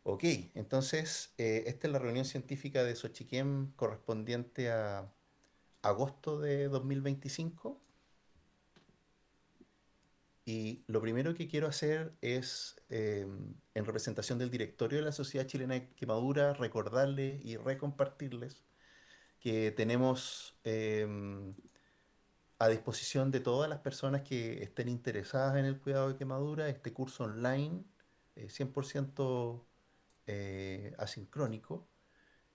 Ok, entonces esta es la reunión científica de Xochiquem correspondiente a agosto de 2025 y lo primero que quiero hacer es, en representación del directorio de la Sociedad Chilena de Quemadura, recordarles y recompartirles que tenemos a disposición de todas las personas que estén interesadas en el cuidado de quemadura este curso online 100% asincrónico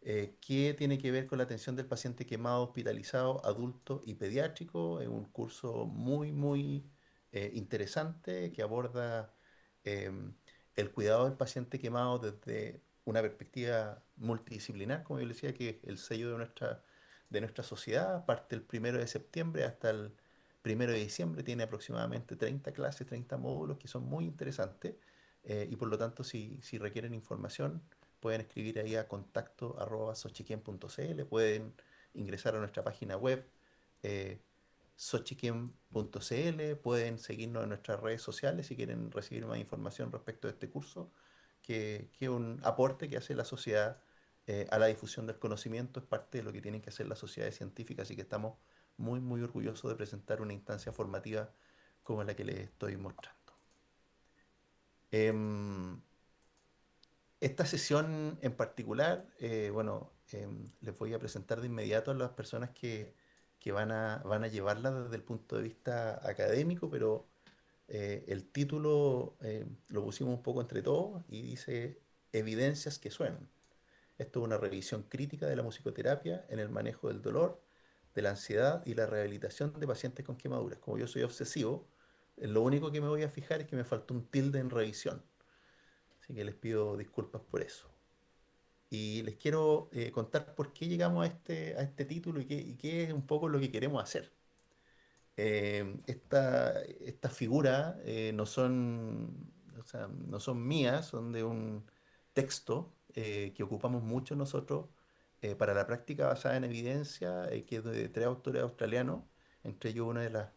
que tiene que ver con la atención del paciente quemado hospitalizado, adulto y pediátrico. Es un curso muy interesante que aborda em, el cuidado del paciente quemado desde una perspectiva multidisciplinar, como yo le decía, que es el sello de nuestra sociedad. Parte el 1 de septiembre hasta el 1 de diciembre. Tiene aproximadamente 30 clases, 30 módulos que son muy interesantes. Y por lo tanto, si requieren información, pueden escribir ahí a contacto@sochiquien.cl, pueden ingresar a nuestra página web eh, sochiquien.cl, pueden seguirnos en nuestras redes sociales si quieren recibir más información respecto de este curso, que es un aporte que hace la sociedad a la difusión del conocimiento, es parte de lo que tienen que hacer las sociedades científicas, así que estamos muy orgullosos de presentar una instancia formativa como la que les estoy mostrando. Em, Esta sesión en particular, bueno, les voy a presentar de inmediato a las personas que van a llevarla desde el punto de vista académico, pero el título lo pusimos un poco entre todos y dice Evidencias que suenan. Esto es una revisión crítica de la musicoterapia en el manejo del dolor, de la ansiedad y la rehabilitación de pacientes con quemaduras. Como yo soy obsesivo, lo único que me voy a fijar es que me faltó un tilde en revisión. Así que les pido disculpas por eso. Y les quiero contar por qué llegamos a este título y qué es un poco lo que queremos hacer. Estas figuras no son, o sea, no son mías, son de un texto que ocupamos mucho nosotros para la práctica basada en evidencia, que es de tres autores australianos, entre ellos una de las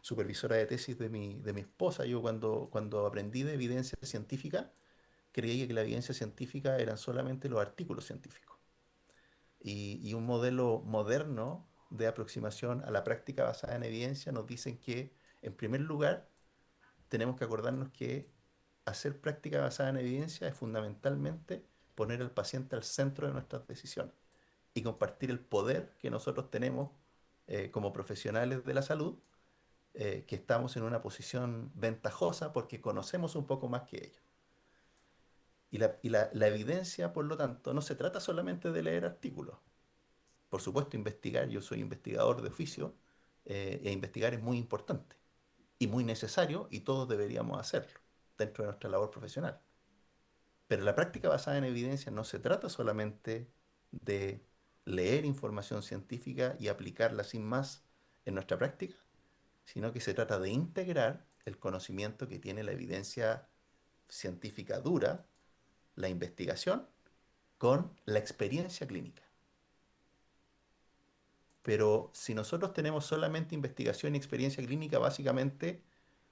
supervisoras de tesis de mi esposa. Yo cuando aprendí de evidencia científica, creía que la evidencia científica eran solamente los artículos científicos. Y un modelo moderno de aproximación a la práctica basada en evidencia nos dicen que, en primer lugar, tenemos que acordarnos que hacer práctica basada en evidencia es fundamentalmente poner al paciente al centro de nuestras decisiones y compartir el poder que nosotros tenemos como profesionales de la salud, que estamos en una posición ventajosa porque conocemos un poco más que ellos. Y la evidencia, por lo tanto, no se trata solamente de leer artículos. Por supuesto, investigar, yo soy investigador de oficio, e investigar es muy importante y muy necesario y todos deberíamos hacerlo dentro de nuestra labor profesional. Pero la práctica basada en evidencia no se trata solamente de leer información científica y aplicarla sin más en nuestra práctica, sino que se trata de integrar el conocimiento que tiene la evidencia científica dura, la investigación, con la experiencia clínica. Pero si nosotros tenemos solamente investigación y experiencia clínica, básicamente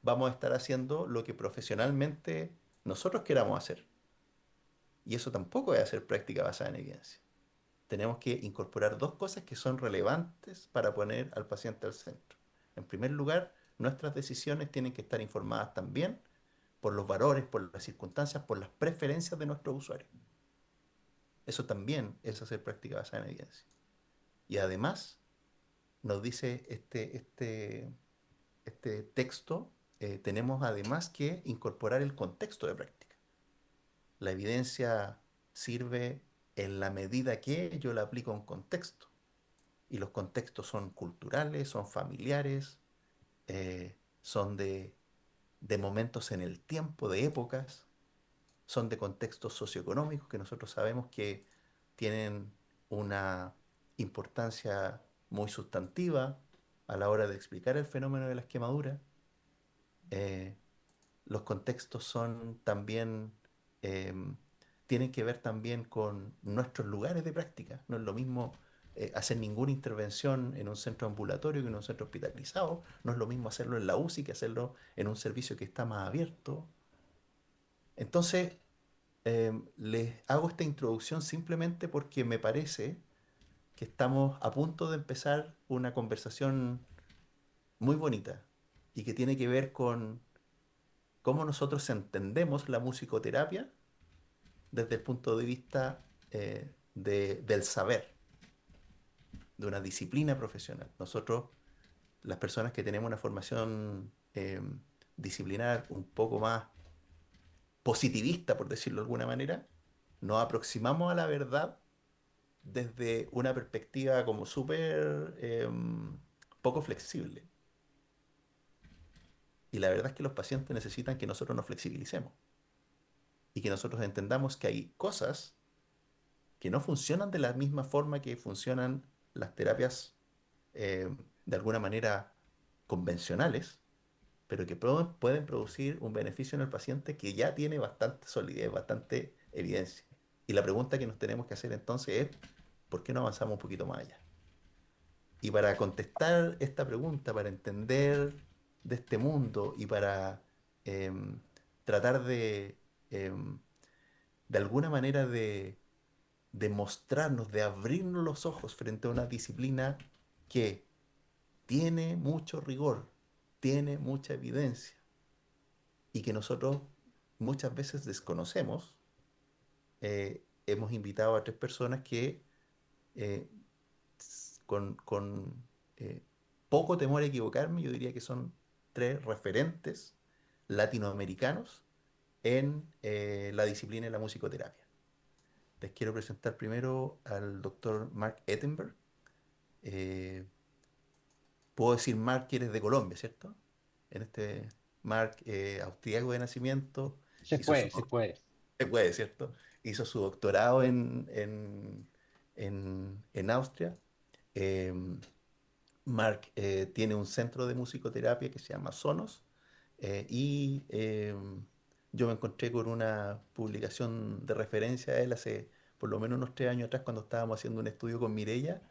vamos a estar haciendo lo que profesionalmente nosotros queramos hacer. Y eso tampoco es hacer práctica basada en evidencia. Tenemos que incorporar dos cosas que son relevantes para poner al paciente al centro. En primer lugar, nuestras decisiones tienen que estar informadas también por los valores, por las circunstancias, por las preferencias de nuestros usuarios. Eso también es hacer práctica basada en evidencia. Y además, nos dice este texto, tenemos además que incorporar el contexto de práctica. La evidencia sirve en la medida que yo la aplico a un contexto. Y los contextos son culturales, son familiares, son de momentos en el tiempo, de épocas, son de contextos socioeconómicos que nosotros sabemos que tienen una importancia muy sustantiva a la hora de explicar el fenómeno de las quemaduras. Eh, los contextos son también, em, tienen que ver también con nuestros lugares de práctica. No es lo mismo hacer ninguna intervención en un centro ambulatorio que en un centro hospitalizado. No es lo mismo hacerlo en la UCI que hacerlo en un servicio que está más abierto. Entonces, Les hago esta introducción simplemente porque me parece que estamos a punto de empezar una conversación muy bonita y que tiene que ver con cómo nosotros entendemos la musicoterapia desde el punto de vista del saber, de una disciplina profesional. Nosotros, las personas que tenemos una formación disciplinar un poco más positivista, por decirlo de alguna manera, nos aproximamos a la verdad desde una perspectiva como súper poco flexible. Y la verdad es que los pacientes necesitan que nosotros nos flexibilicemos y que nosotros entendamos que hay cosas que no funcionan de la misma forma que funcionan las terapias de alguna manera convencionales, pero que pueden producir un beneficio en el paciente que ya tiene bastante solidez, bastante evidencia. Y la pregunta que nos tenemos que hacer entonces es, ¿por qué no avanzamos un poquito más allá? Y para contestar esta pregunta, para entender de este mundo y para em, tratar em, de alguna manera de mostrarnos, de abrirnos los ojos frente a una disciplina que tiene mucho rigor, tiene mucha evidencia y que nosotros muchas veces desconocemos, hemos invitado a tres personas que eh, con poco temor a equivocarme, yo diría que son tres referentes latinoamericanos en la disciplina de la musicoterapia. Les quiero presentar primero al doctor Mark Ettenberg. Eh, Puedo decir Mark que eres de Colombia, ¿cierto? En este Mark, austriaco de nacimiento, Se hizo su, puede, se puede. se puede, ¿cierto? Hizo su doctorado en Austria. Em, Mark tiene un centro de musicoterapia que se llama Sonos y yo me encontré con una publicación de referencia a él hace por lo menos unos 3 años atrás cuando estábamos haciendo un estudio con Mirella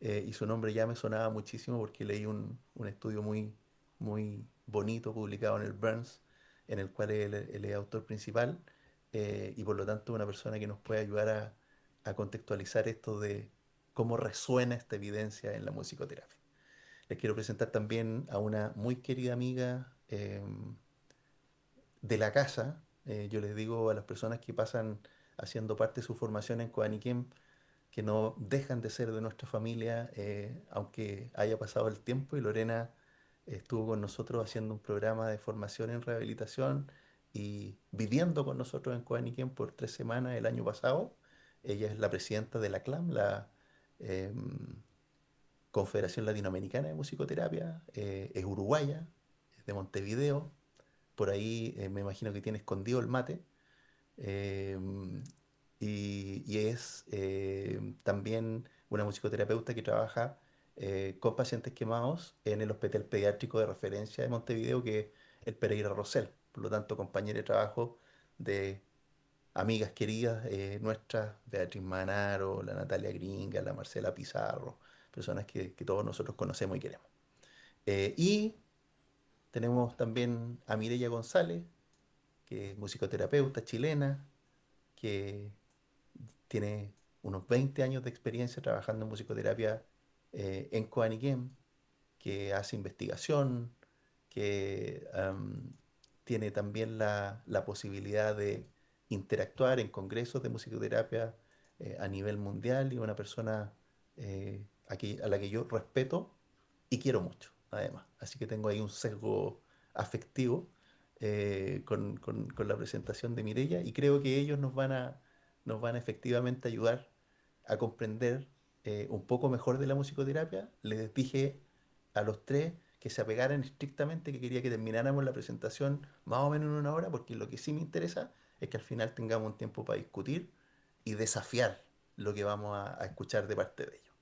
y su nombre ya me sonaba muchísimo porque leí un estudio muy bonito publicado en el Burns en el cual él es autor principal y por lo tanto una persona que nos puede ayudar a contextualizar esto de cómo resuena esta evidencia en la musicoterapia. Les quiero presentar también a una muy querida amiga de la casa. Yo les digo a las personas que pasan haciendo parte de su formación en Coaniquem que no dejan de ser de nuestra familia, aunque haya pasado el tiempo. Y Lorena estuvo con nosotros haciendo un programa de formación en rehabilitación y viviendo con nosotros en Coaniquem por 3 semanas el año pasado. Ella es la presidenta de la CLAM, la em, Confederación Latinoamericana de Musicoterapia, es uruguaya, es de Montevideo, por ahí me imagino que tiene escondido el mate, eh, y es también una musicoterapeuta que trabaja con pacientes quemados en el Hospital Pediátrico de Referencia de Montevideo, que es el Pereira Rosell, por lo tanto compañera de trabajo de amigas queridas nuestras, Beatriz Manaro, la Natalia Gringa, la Marcela Pizarro, personas que todos nosotros conocemos y queremos. Y tenemos también a Mireya González, que es musicoterapeuta chilena, que tiene unos 20 años de experiencia trabajando en musicoterapia en Coaniquem, que hace investigación, que tiene también la posibilidad de interactuar en congresos de musicoterapia a nivel mundial y una persona a la que yo respeto y quiero mucho, además. Así que tengo ahí un sesgo afectivo con la presentación de Mireia y creo que ellos nos van a efectivamente ayudar a comprender un poco mejor de la musicoterapia. Les dije a los tres que se apegaran estrictamente, que quería que termináramos la presentación más o menos en una hora, porque lo que sí me interesa es que al final tengamos un tiempo para discutir y desafiar lo que vamos a escuchar de parte de ellos.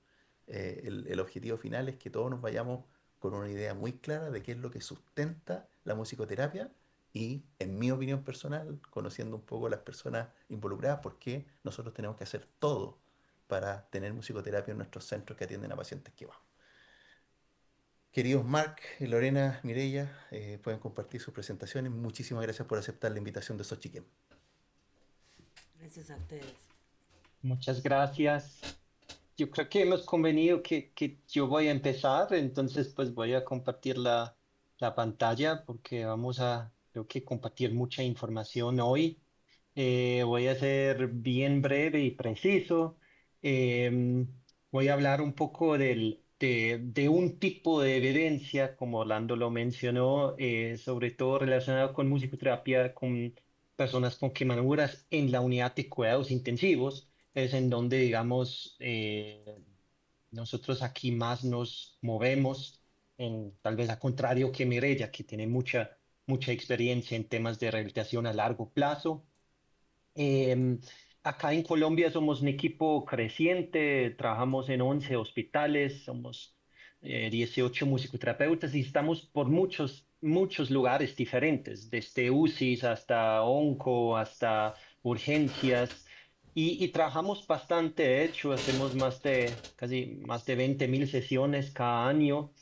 El objetivo final es que todos nos vayamos con una idea muy clara de qué es lo que sustenta la musicoterapia y, en mi opinión personal, conociendo un poco a las personas involucradas, por qué nosotros tenemos que hacer todo para tener musicoterapia en nuestros centros que atienden a pacientes que van. Queridos Marc, Lorena, Mireia, pueden compartir sus presentaciones. Muchísimas gracias por aceptar la invitación de Xochiquem. pacientes a ustedes? Muchas gracias. Yo creo que hemos convenido que yo voy a empezar, entonces pues voy a compartir la pantalla porque creo que compartir mucha información hoy. Voy a ser bien breve y preciso. Em, Voy a hablar un poco de un tipo de evidencia, como Orlando lo mencionó, sobre todo relacionado con musicoterapia, con personas con quemaduras en la unidad de cuidados intensivos. Es en donde, digamos, nosotros aquí más nos movemos, tal vez a contrario que Mireya, que tiene mucha experiencia en temas de rehabilitación a largo plazo. Eh, Acá en Colombia somos un equipo creciente, trabajamos en 11 hospitales, somos 18 musicoterapeutas y estamos por muchos lugares diferentes, desde UCIs hasta onco, hasta urgencias, y trabajamos bastante. De hecho, hacemos casi más de 20.000 sesiones cada año.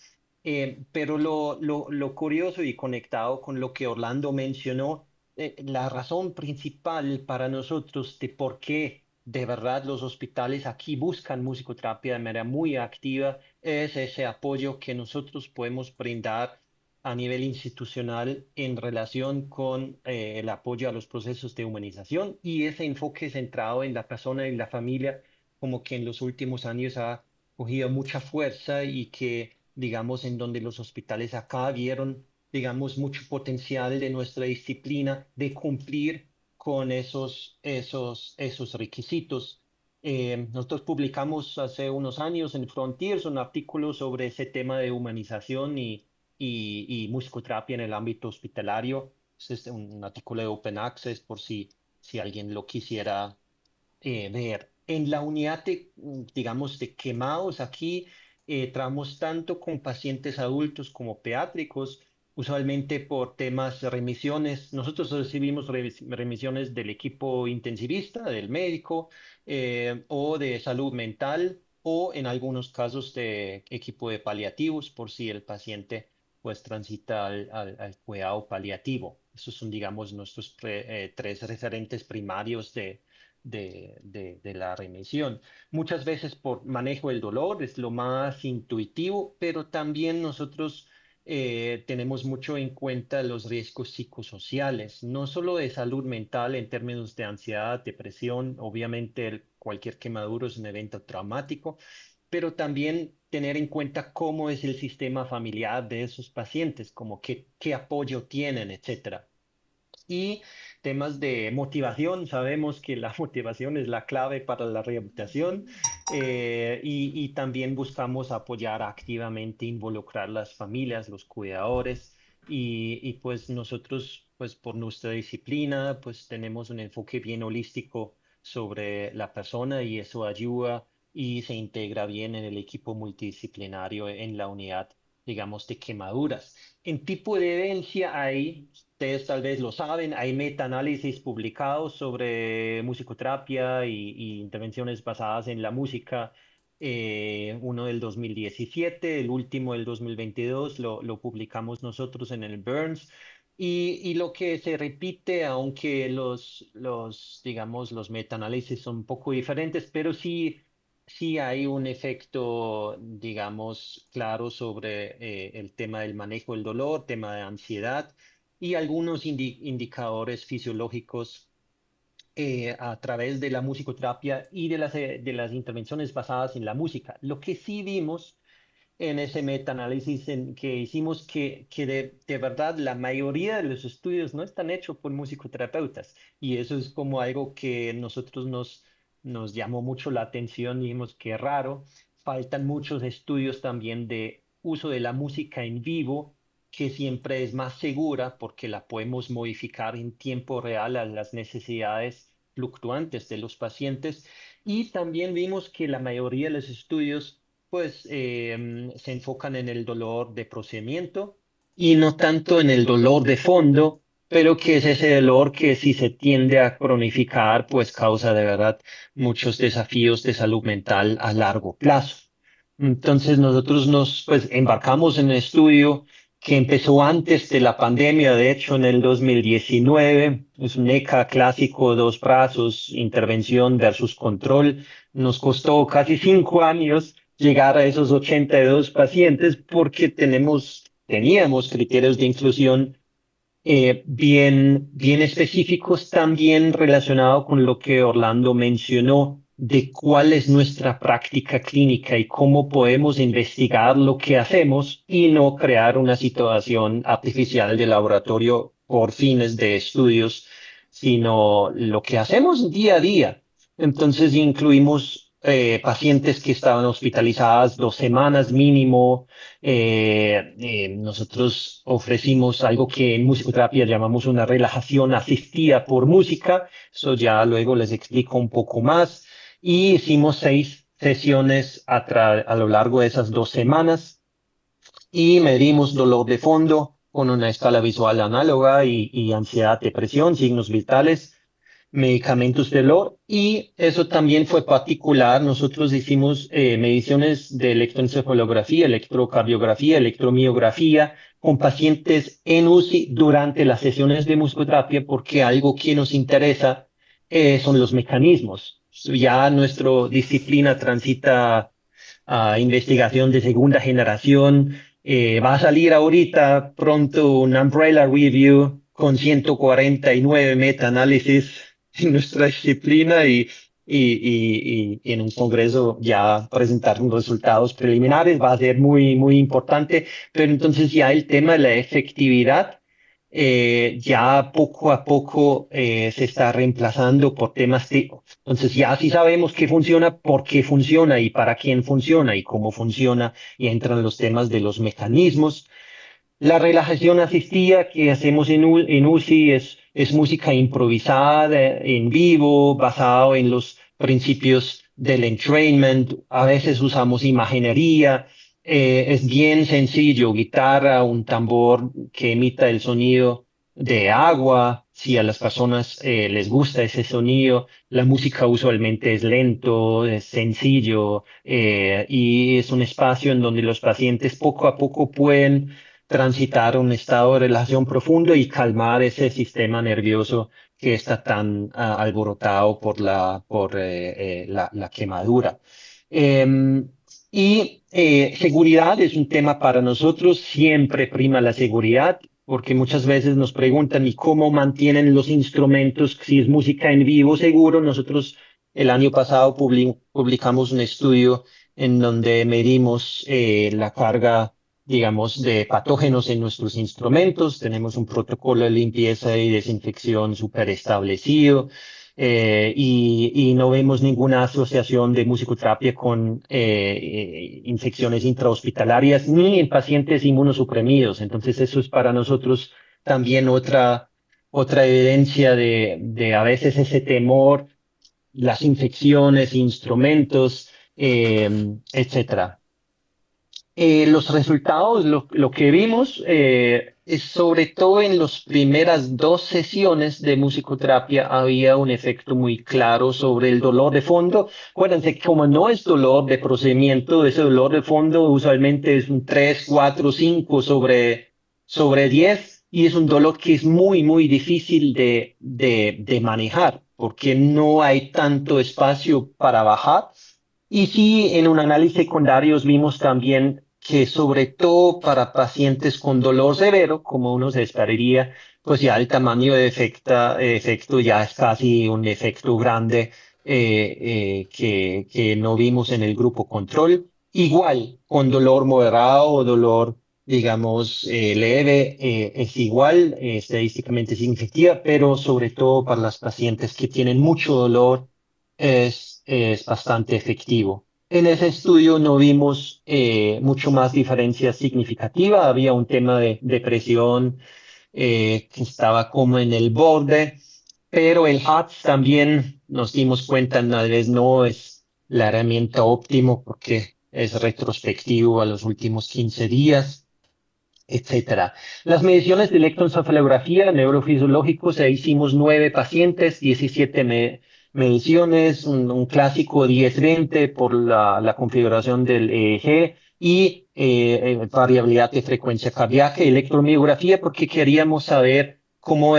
Pero lo curioso y conectado con lo que Orlando mencionó, la razón principal para nosotros de por qué de verdad los hospitales aquí buscan musicoterapia de manera muy activa es ese apoyo que nosotros podemos brindar a nivel institucional en relación con el apoyo a los procesos de humanización y ese enfoque centrado en la persona y la familia, como que en los últimos años ha cogido mucha fuerza y que, digamos, en donde los hospitales acá vieron, digamos, mucho potencial de nuestra disciplina de cumplir con esos requisitos. Nosotros publicamos hace unos años en Frontiers un artículo sobre ese tema de humanización y musicoterapia en el ámbito hospitalario. Es un artículo de Open Access por si alguien lo quisiera ver. En la unidad digamos, de quemados, aquí trabajamos tanto con pacientes adultos como pediátricos, usualmente por temas de remisiones. Nosotros recibimos remisiones del equipo intensivista, del médico, o de salud mental, o en algunos casos de equipo de paliativos, por si el paciente pues transita al cuidado paliativo. Esos son, digamos, nuestros tres referentes primarios de la remisión. Muchas veces por manejo del dolor es lo más intuitivo, pero también nosotros tenemos mucho en cuenta los riesgos psicosociales, no solo de salud mental en términos de ansiedad, depresión, obviamente cualquier quemadura es un evento traumático, pero también tener en cuenta cómo es el sistema familiar de esos pacientes, como qué apoyo tienen, etcétera. Y temas de motivación, sabemos que la motivación es la clave para la rehabilitación, y también buscamos apoyar activamente, involucrar las familias, los cuidadores y pues nosotros, pues por nuestra disciplina, pues tenemos un enfoque bien holístico sobre la persona y eso ayuda y se integra bien en el equipo multidisciplinario en la unidad, digamos, de quemaduras. En tipo de evidencia hay, ustedes tal vez lo saben, hay metaanálisis publicados sobre musicoterapia y intervenciones basadas en la música. Uno del 2017, el último del 2022, lo publicamos nosotros en el Burns. Y lo que se repite, aunque digamos, los metaanálisis son un poco diferentes, pero sí hay un efecto, digamos, claro sobre el tema del manejo del dolor, tema de ansiedad y algunos indicadores fisiológicos a través de la musicoterapia y de las intervenciones basadas en la música. Lo que sí vimos en ese metaanálisis que hicimos que de verdad la mayoría de los estudios no están hechos por musicoterapeutas y eso es como algo que nosotros nos llamó mucho la atención y vimos que raro. Faltan muchos estudios también de uso de la música en vivo, que siempre es más segura porque la podemos modificar en tiempo real a las necesidades fluctuantes de los pacientes. Y también vimos que la mayoría de los estudios pues se enfocan en el dolor de procedimiento y no tanto en el dolor de fondo, pero que es ese dolor que si se tiende a cronificar, pues causa de verdad muchos desafíos de salud mental a largo plazo. Entonces nosotros nos pues embarcamos en el estudio que empezó antes de la pandemia, de hecho en el 2019. Es un ECA clásico, dos brazos, intervención versus control. Nos costó casi 5 años llegar a esos 82 pacientes porque teníamos criterios de inclusión bien específicos, también relacionado con lo que Orlando mencionó de cuál es nuestra práctica clínica y cómo podemos investigar lo que hacemos y no crear una situación artificial de laboratorio por fines de estudios, sino lo que hacemos día a día. Entonces incluimos pacientes que estaban hospitalizadas 2 semanas mínimo. Nosotros ofrecimos algo que en musicoterapia llamamos una relajación asistida por música. Eso ya luego les explico un poco más. Y hicimos 6 sesiones a lo largo de esas 2 semanas y medimos dolor de fondo con una escala visual análoga y ansiedad, depresión, signos vitales, medicamentos de dolor, y eso también fue particular. Nosotros hicimos mediciones de electroencefalografía, electrocardiografía, electromiografía con pacientes en UCI durante las sesiones de musicoterapia porque algo que nos interesa son los mecanismos. Ya nuestra disciplina transita a investigación de segunda generación. Va a salir ahorita pronto un Umbrella Review con 149 meta-análisis en nuestra disciplina y en un congreso ya presentar unos resultados preliminares. Va a ser muy, muy importante, pero entonces ya el tema de la efectividad ya poco a poco se está reemplazando por temas de... Entonces ya sí sabemos qué funciona, por qué funciona y para quién funciona y cómo funciona, y entran los temas de los mecanismos. La relajación asistida que hacemos en UCI es música improvisada, en vivo, basado en los principios del entrainment. A veces usamos imaginería. Es bien sencillo, guitarra, un tambor que emita el sonido de agua, si a las personas les gusta ese sonido. La música usualmente es lento, es sencillo, y es un espacio en donde los pacientes poco a poco pueden transitar un estado de relajación profundo y calmar ese sistema nervioso que está tan alborotado por la quemadura. Em, Seguridad es un tema para nosotros, siempre prima la seguridad, porque muchas veces nos preguntan, ¿y cómo mantienen los instrumentos si es música en vivo seguro? Nosotros el año pasado publicamos un estudio en donde medimos la carga, digamos, de patógenos en nuestros instrumentos. Tenemos un protocolo de limpieza y desinfección súper establecido, y no vemos ninguna asociación de musicoterapia con infecciones intrahospitalarias ni en pacientes inmunosuprimidos. Entonces, eso es para nosotros también otra evidencia de a veces ese temor, las infecciones, instrumentos, etcétera. Los resultados, lo que vimos, es sobre todo en las primeras 2 sesiones de musicoterapia había un efecto muy claro sobre el dolor de fondo. Acuérdense que como no es dolor de procedimiento, ese dolor de fondo usualmente es un 3, 4, 5 sobre 10, y es un dolor que es muy, muy difícil de manejar porque no hay tanto espacio para bajar. Y sí, en un análisis secundario vimos también que sobre todo para pacientes con dolor severo, como uno se esperaría, pues ya el tamaño de efecto ya es casi un efecto grande, que no vimos en el grupo control. Igual, con dolor moderado o dolor, digamos, leve, es igual, estadísticamente significativa, pero sobre todo para las pacientes que tienen mucho dolor es bastante efectivo. En ese estudio no vimos mucho más diferencia significativa. Había un tema de depresión que estaba como en el borde, pero el HATS también nos dimos cuenta, tal vez no es la herramienta óptima porque es retrospectivo a los últimos 15 días, etcétera. Las mediciones de electroencefalografía neurofisiológicos, hicimos 9 pacientes, 17 mediciones, un clásico 10-20 por la configuración del EEG, y variabilidad de frecuencia cardíaca, electromiografía, porque queríamos saber cómo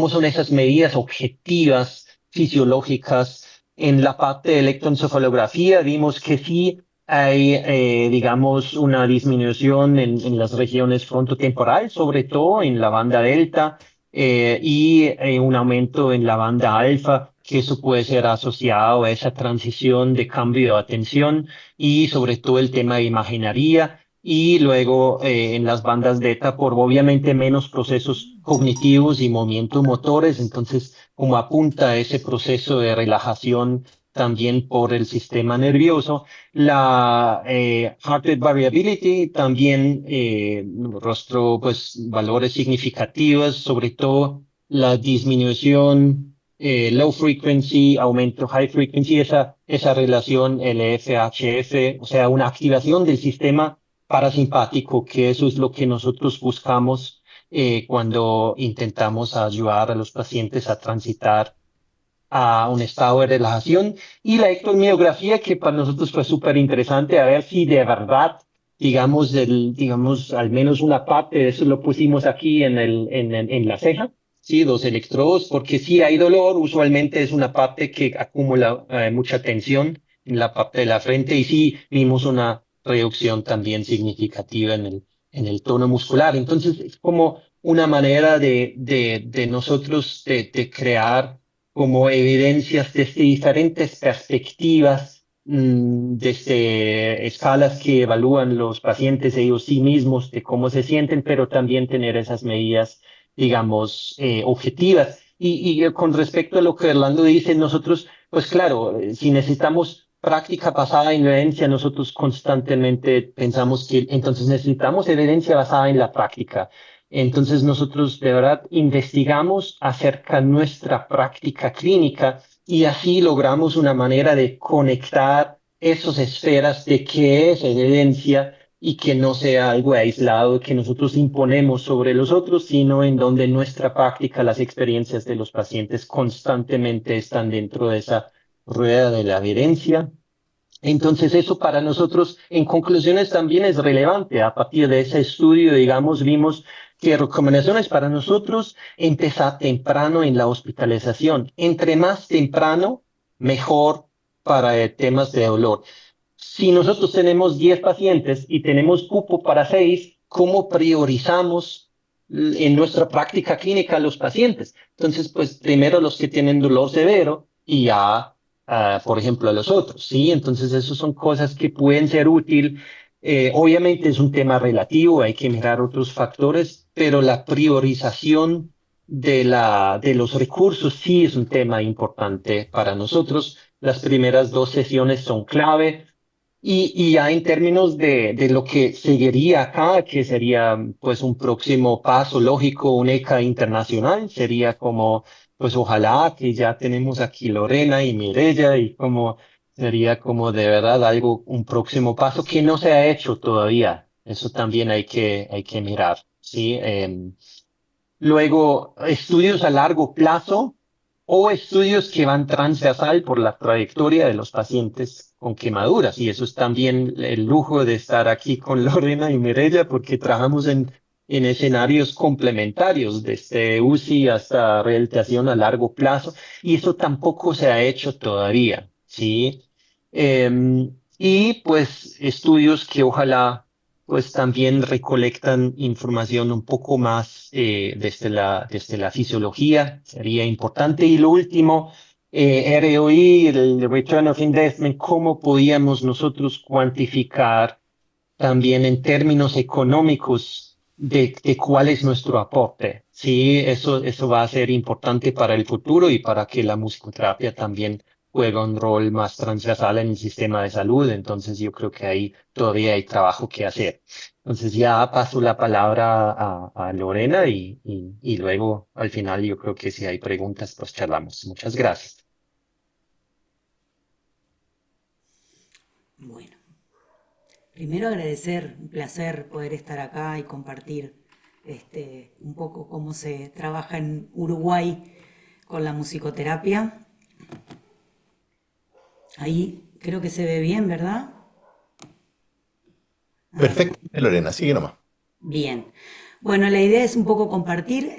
son esas medidas objetivas fisiológicas. En la parte de electroencefalografía vimos que sí hay, digamos, una disminución en las regiones frontotemporal, sobre todo en la banda delta, y un aumento en la banda alfa, que eso puede ser asociado a esa transición de cambio de atención y sobre todo el tema de imaginería. Y luego en las bandas beta por obviamente menos procesos cognitivos y movimientos motores, entonces como apunta a ese proceso de relajación también por el sistema nervioso. La heart rate variability también mostró pues valores significativos, sobre todo la disminución low frequency, aumento high frequency, esa relación LF-HF, o sea, una activación del sistema parasimpático, que eso es lo que nosotros buscamos cuando intentamos ayudar a los pacientes a transitar a un estado de relajación, y la ectomiografía, que para nosotros fue súper interesante, a ver si de verdad, digamos, al menos una parte de eso lo pusimos aquí en la ceja, sí, dos electrodos, porque si hay dolor, usualmente es una parte que acumula mucha tensión en la parte de la frente, y sí vimos una reducción también significativa en el tono muscular. Entonces, es como una manera de nosotros de crear como evidencias desde diferentes perspectivas, desde escalas que evalúan los pacientes ellos sí mismos de cómo se sienten, pero también tener esas medidas, digamos, objetivas. Y con respecto a lo que Orlando dice, nosotros, pues claro, si necesitamos práctica basada en evidencia, nosotros constantemente pensamos que entonces necesitamos evidencia basada en la práctica. Entonces nosotros de verdad investigamos acerca de nuestra práctica clínica y así logramos una manera de conectar esas esferas de qué es evidencia y que no sea algo aislado que nosotros imponemos sobre los otros, sino en donde nuestra práctica, las experiencias de los pacientes constantemente están dentro de esa rueda de la evidencia. Entonces, eso para nosotros, en conclusiones, también es relevante. A partir de ese estudio, digamos, vimos que recomendaciones para nosotros, empezar temprano en la hospitalización. Entre más temprano, mejor para temas de dolor. Si nosotros tenemos 10 pacientes y tenemos cupo para 6, ¿cómo priorizamos en nuestra práctica clínica a los pacientes? Entonces, pues primero los que tienen dolor severo y ya, por ejemplo, a los otros, ¿sí? Entonces, eso son cosas que pueden ser útil. Obviamente es un tema relativo, hay que mirar otros factores, pero la priorización de los recursos sí es un tema importante para nosotros. Las primeras 2 sesiones son clave. Y ya en términos de lo que seguiría acá, que sería pues un próximo paso lógico, un ECA internacional, sería como, pues ojalá que ya tenemos aquí Lorena y Mireya y como sería como de verdad algo, un próximo paso que no se ha hecho todavía. Eso también hay que mirar, ¿sí? Luego, estudios a largo plazo o estudios que van transversal por la trayectoria de los pacientes con quemaduras. Y eso es también el lujo de estar aquí con Lorena y Mireya porque trabajamos en escenarios complementarios, desde UCI hasta rehabilitación a largo plazo. Y eso tampoco se ha hecho todavía, ¿sí? Y pues estudios que ojalá pues también recolectan información un poco más desde la fisiología, sería importante. Y lo último, ROI, el Return of Investment, cómo podíamos nosotros cuantificar también en términos económicos de cuál es nuestro aporte. Sí, eso va a ser importante para el futuro y para que la musicoterapia también juegue un rol más transversal en el sistema de salud. Entonces yo creo que ahí todavía hay trabajo que hacer. Entonces ya paso la palabra a Lorena y luego al final yo creo que si hay preguntas, pues charlamos. Muchas gracias. Bueno, primero agradecer, un placer poder estar acá y compartir un poco cómo se trabaja en Uruguay con la musicoterapia. Ahí creo que se ve bien, ¿verdad? Perfecto, Lorena, sigue nomás. Bien. Bueno, la idea es un poco compartir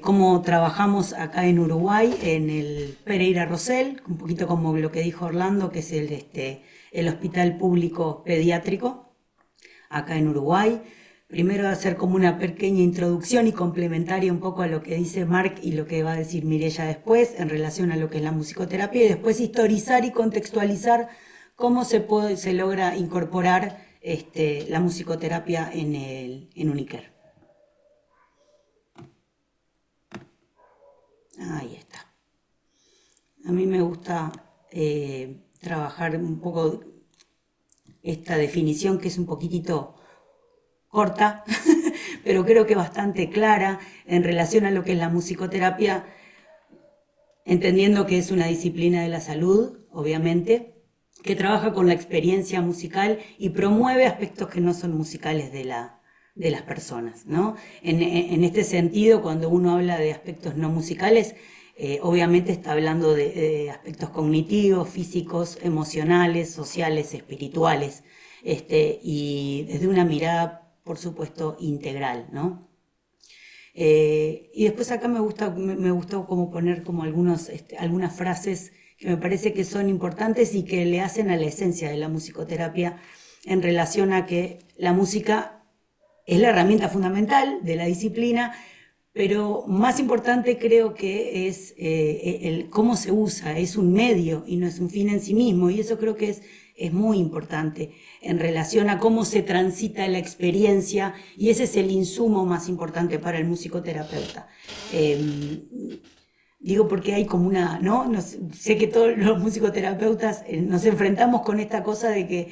cómo trabajamos acá en Uruguay, en el Pereira Rosell, un poquito como lo que dijo Orlando, que es el hospital público pediátrico acá en Uruguay. Primero hacer como una pequeña introducción y complementaria un poco a lo que dice Marc y lo que va a decir Mirella después en relación a lo que es la musicoterapia, y después historizar y contextualizar cómo se logra incorporar la musicoterapia en Uniker. Ahí está. A mí me gusta trabajar un poco esta definición, que es un poquitito corta, pero creo que bastante clara en relación a lo que es la musicoterapia, entendiendo que es una disciplina de la salud, obviamente, que trabaja con la experiencia musical y promueve aspectos que no son musicales de las personas, ¿no? En este sentido, cuando uno habla de aspectos no musicales, obviamente está hablando de aspectos cognitivos, físicos, emocionales, sociales, espirituales, y desde una mirada, por supuesto, integral, ¿no? Y después acá me gustó como poner como algunas frases que me parece que son importantes y que le hacen a la esencia de la musicoterapia en relación a que la música es la herramienta fundamental de la disciplina, pero más importante creo que es el cómo se usa, es un medio y no es un fin en sí mismo, y eso creo que es muy importante en relación a cómo se transita la experiencia, y ese es el insumo más importante para el musicoterapeuta. Digo porque hay como ¿no? Sé que todos los musicoterapeutas nos enfrentamos con esta cosa de que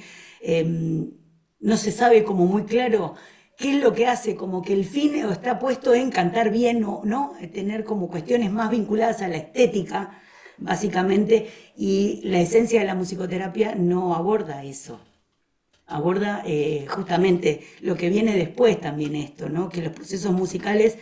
no se sabe como muy claro qué es lo que hace, como que el fin está puesto en cantar bien o no, tener como cuestiones más vinculadas a la estética, básicamente, y la esencia de la musicoterapia no aborda eso. Aborda justamente lo que viene después también esto, ¿no? Que los procesos musicales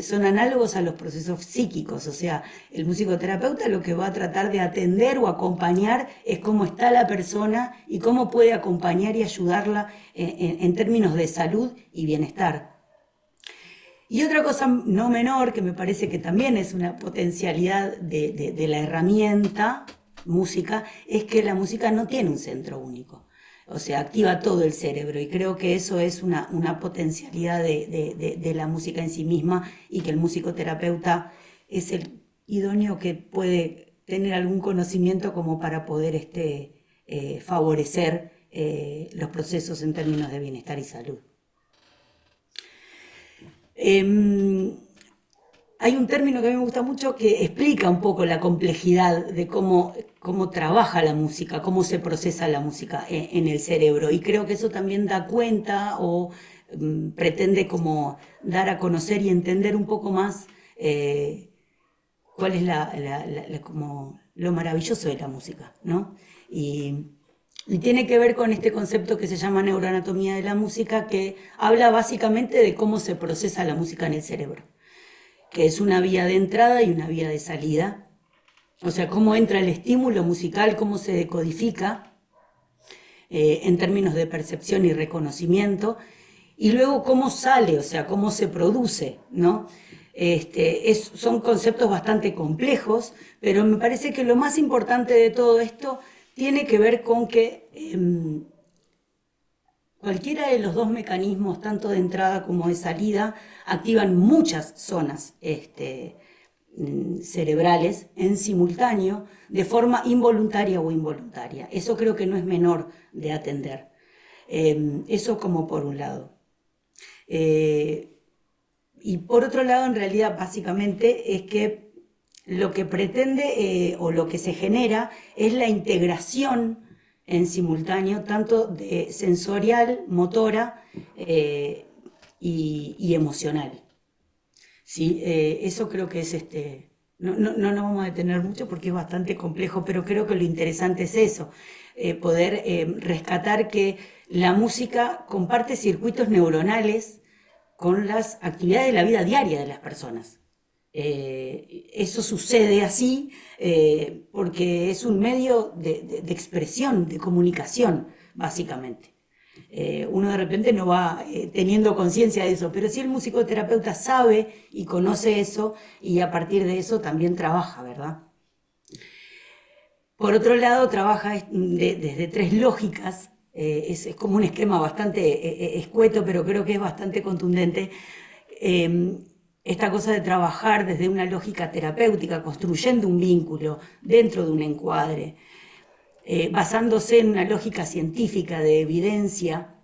son análogos a los procesos psíquicos, o sea, el musicoterapeuta lo que va a tratar de atender o acompañar es cómo está la persona y cómo puede acompañar y ayudarla en términos de salud y bienestar. Y otra cosa no menor, que me parece que también es una potencialidad de la herramienta música, es que la música no tiene un centro único. O sea, activa todo el cerebro, y creo que eso es una potencialidad de la música en sí misma, y que el musicoterapeuta es el idóneo que puede tener algún conocimiento como para poder favorecer los procesos en términos de bienestar y salud. Hay un término que a mí me gusta mucho que explica un poco la complejidad de cómo trabaja la música, cómo se procesa la música en el cerebro. Y creo que eso también da cuenta o pretende como dar a conocer y entender un poco más cuál es como lo maravilloso de la música, ¿no? Y tiene que ver con este concepto que se llama neuroanatomía de la música, que habla básicamente de cómo se procesa la música en el cerebro, que es una vía de entrada y una vía de salida. O sea, cómo entra el estímulo musical, cómo se decodifica en términos de percepción y reconocimiento, y luego cómo sale, o sea, cómo se produce, ¿no? Son conceptos bastante complejos, pero me parece que lo más importante de todo esto tiene que ver con que cualquiera de los dos mecanismos, tanto de entrada como de salida, activan muchas zonas cerebrales en simultáneo, de forma involuntaria o involuntaria. Eso creo que no es menor de atender. Eso como por un lado. Y por otro lado, en realidad, básicamente, es que lo que pretende o lo que se genera es la integración en simultáneo, tanto de sensorial, motora y emocional. ¿Sí? Eso creo que es no nos vamos a detener mucho porque es bastante complejo, pero creo que lo interesante es eso, poder rescatar que la música comparte circuitos neuronales con las actividades de la vida diaria de las personas. Eso sucede así porque es un medio de expresión, de comunicación, básicamente. Uno de repente no va teniendo conciencia de eso, pero sí el musicoterapeuta sabe y conoce eso y a partir de eso también trabaja, ¿verdad? Por otro lado, trabaja desde tres lógicas, es como un esquema bastante escueto, pero creo que es bastante contundente. Esta cosa de trabajar desde una lógica terapéutica, construyendo un vínculo dentro de un encuadre, basándose en una lógica científica de evidencia,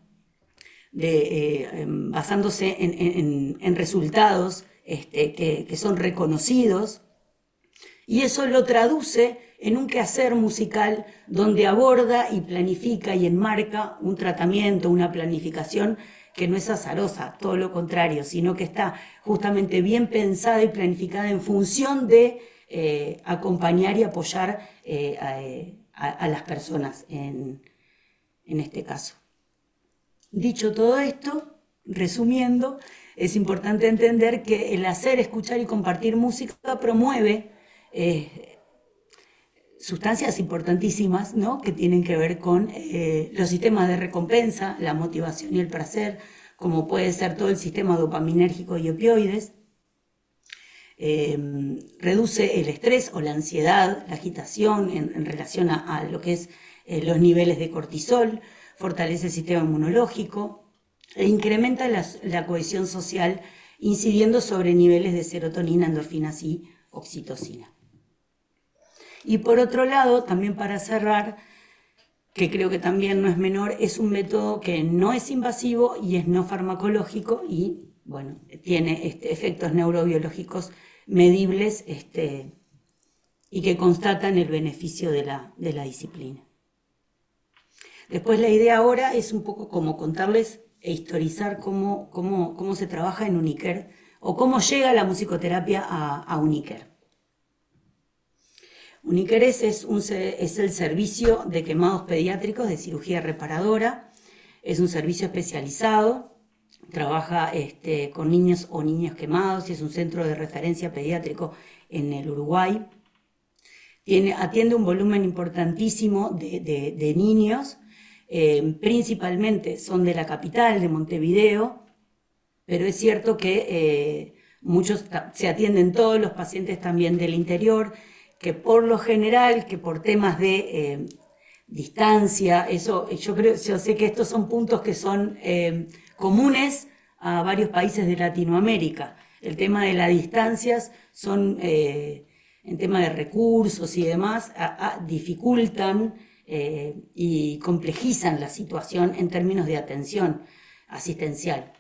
basándose en resultados que son reconocidos, y eso lo traduce en un quehacer musical donde aborda y planifica y enmarca un tratamiento, una planificación que no es azarosa, todo lo contrario, sino que está justamente bien pensada y planificada en función de acompañar y apoyar a las personas en este caso. Dicho todo esto, resumiendo, es importante entender que el hacer, escuchar y compartir música promueve sustancias importantísimas, ¿no?, que tienen que ver con los sistemas de recompensa, la motivación y el placer, como puede ser todo el sistema dopaminérgico y opioides. Reduce el estrés o la ansiedad, la agitación en relación a lo que es los niveles de cortisol, fortalece el sistema inmunológico e incrementa la cohesión social, incidiendo sobre niveles de serotonina, endorfinas y oxitocina. Y por otro lado, también para cerrar, que creo que también no es menor, es un método que no es invasivo y es no farmacológico y, bueno, tiene efectos neurobiológicos medibles y que constatan el beneficio de la disciplina. Después la idea ahora es un poco como contarles e historizar cómo se trabaja en Uniker o cómo llega la musicoterapia a Uniker. Uniker es el servicio de quemados pediátricos de cirugía reparadora, es un servicio especializado, trabaja con niños o niñas quemados y es un centro de referencia pediátrico en el Uruguay. Atiende un volumen importantísimo de niños, principalmente son de la capital, de Montevideo, pero es cierto que muchos se atienden todos los pacientes también del interior, que por lo general, que por temas de distancia, yo sé que estos son puntos que son comunes a varios países de Latinoamérica. El tema de las distancias son, en tema de recursos y demás, dificultan y complejizan la situación en términos de atención asistencial.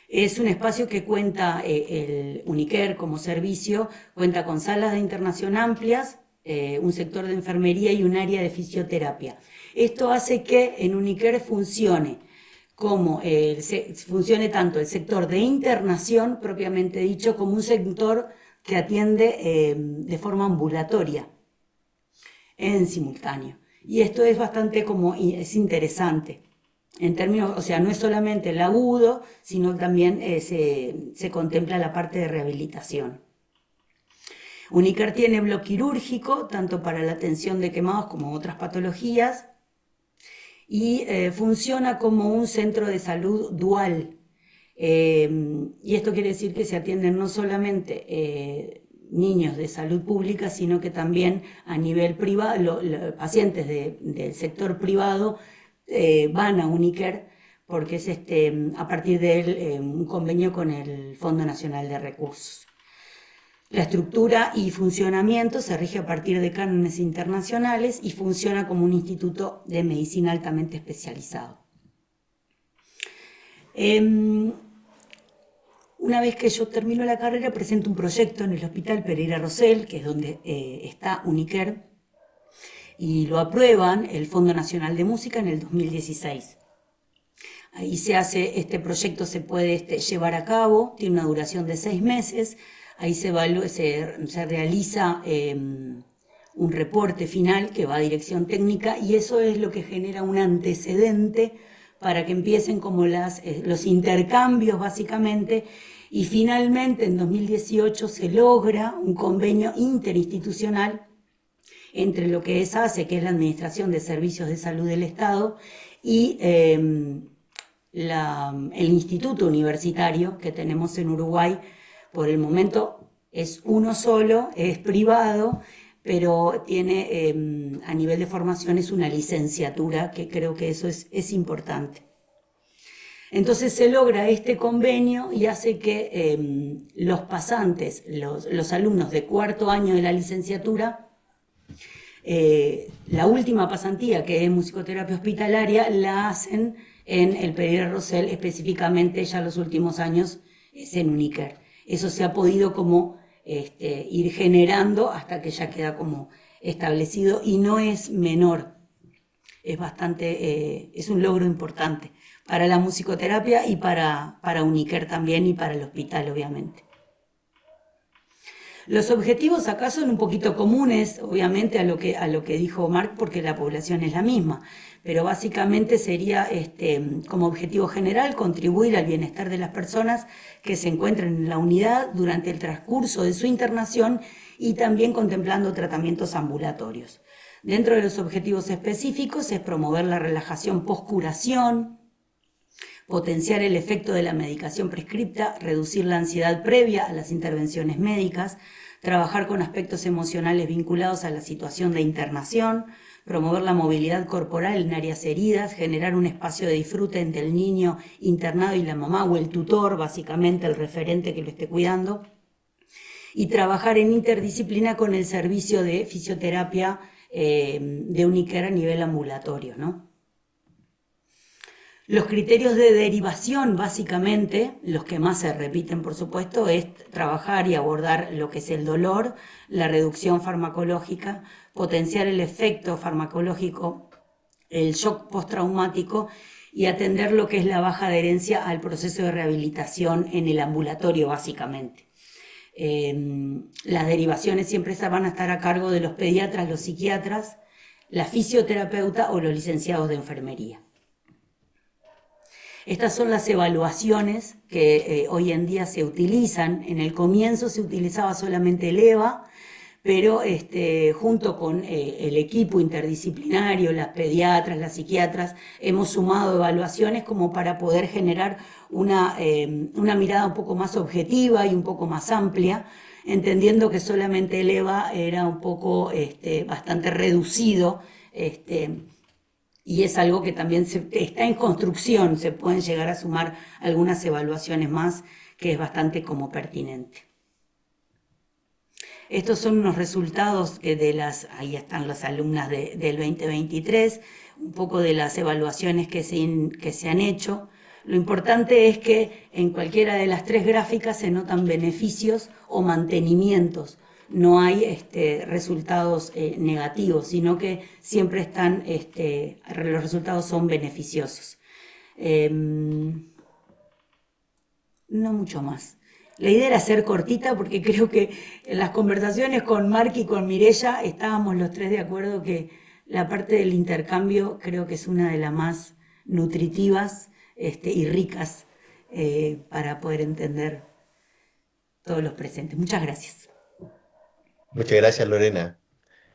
Es un espacio que cuenta, el Uniker como servicio, cuenta con salas de internación amplias, un sector de enfermería y un área de fisioterapia. Esto hace que en Uniker funcione tanto el sector de internación, propiamente dicho, como un sector que atiende de forma ambulatoria, en simultáneo. Y esto es bastante es interesante. En términos, o sea, no es solamente el agudo, sino también se contempla la parte de rehabilitación. Uniker tiene bloque quirúrgico, tanto para la atención de quemados como otras patologías, y funciona como un centro de salud dual. Y esto quiere decir que se atienden no solamente niños de salud pública, sino que también a nivel privado, los pacientes del sector privado van a Uniker porque es a partir de él un convenio con el Fondo Nacional de Recursos. La estructura y funcionamiento se rige a partir de cánones internacionales y funciona como un instituto de medicina altamente especializado. Una vez que yo termino la carrera, presento un proyecto en el Hospital Pereira Rosell, que es donde está Uniker, y lo aprueban el Fondo Nacional de Música en el 2016. Ahí este proyecto se puede llevar a cabo, tiene una duración de 6 meses, ahí se realiza un reporte final que va a dirección técnica y eso es lo que genera un antecedente para que empiecen como los intercambios básicamente y finalmente en 2018 se logra un convenio interinstitucional entre lo que es ACE, que es la Administración de Servicios de Salud del Estado, y el instituto universitario que tenemos en Uruguay, por el momento es uno solo, es privado, pero tiene a nivel de formación es una licenciatura, que creo que eso es importante. Entonces se logra este convenio y hace que los pasantes, los alumnos de cuarto año de la licenciatura, la última pasantía, que es musicoterapia hospitalaria, la hacen en el Pereira Rosell, específicamente ya los últimos años es en Uniker. Eso se ha podido como ir generando hasta que ya queda como establecido y no es menor, es bastante, es un logro importante para la musicoterapia y para Uniker también y para el hospital, obviamente. Los objetivos acá son un poquito comunes, obviamente, a lo que dijo Marc, porque la población es la misma, pero básicamente sería como objetivo general contribuir al bienestar de las personas que se encuentran en la unidad durante el transcurso de su internación y también contemplando tratamientos ambulatorios. Dentro de los objetivos específicos es promover la relajación post-curación, potenciar el efecto de la medicación prescripta, reducir la ansiedad previa a las intervenciones médicas, trabajar con aspectos emocionales vinculados a la situación de internación, promover la movilidad corporal en áreas heridas, generar un espacio de disfrute entre el niño internado y la mamá o el tutor, básicamente el referente que lo esté cuidando, y trabajar en interdisciplina con el servicio de fisioterapia de Uniker a nivel ambulatorio, ¿no? Los criterios de derivación, básicamente, los que más se repiten, por supuesto, es trabajar y abordar lo que es el dolor, la reducción farmacológica, potenciar el efecto farmacológico, el shock postraumático y atender lo que es la baja adherencia al proceso de rehabilitación en el ambulatorio, básicamente. Las derivaciones siempre van a estar a cargo de los pediatras, los psiquiatras, la fisioterapeuta o los licenciados de enfermería. Estas son las evaluaciones que hoy en día se utilizan. En el comienzo se utilizaba solamente el EVA, pero junto con el equipo interdisciplinario, las pediatras, las psiquiatras, hemos sumado evaluaciones como para poder generar una mirada un poco más objetiva y un poco más amplia, entendiendo que solamente el EVA era un poco bastante reducido, y es algo que también está en construcción, se pueden llegar a sumar algunas evaluaciones más, que es bastante como pertinente. Estos son unos resultados que ahí están las alumnas del 2023, un poco de las evaluaciones que se han hecho. Lo importante es que en cualquiera de las tres gráficas se notan beneficios o mantenimientos. No hay resultados negativos, sino que siempre están, los resultados son beneficiosos. No mucho más. La idea era ser cortita porque creo que en las conversaciones con Marc y con Mirella estábamos los tres de acuerdo que la parte del intercambio creo que es una de las más nutritivas y ricas para poder entender todos los presentes. Muchas gracias. Muchas gracias, Lorena.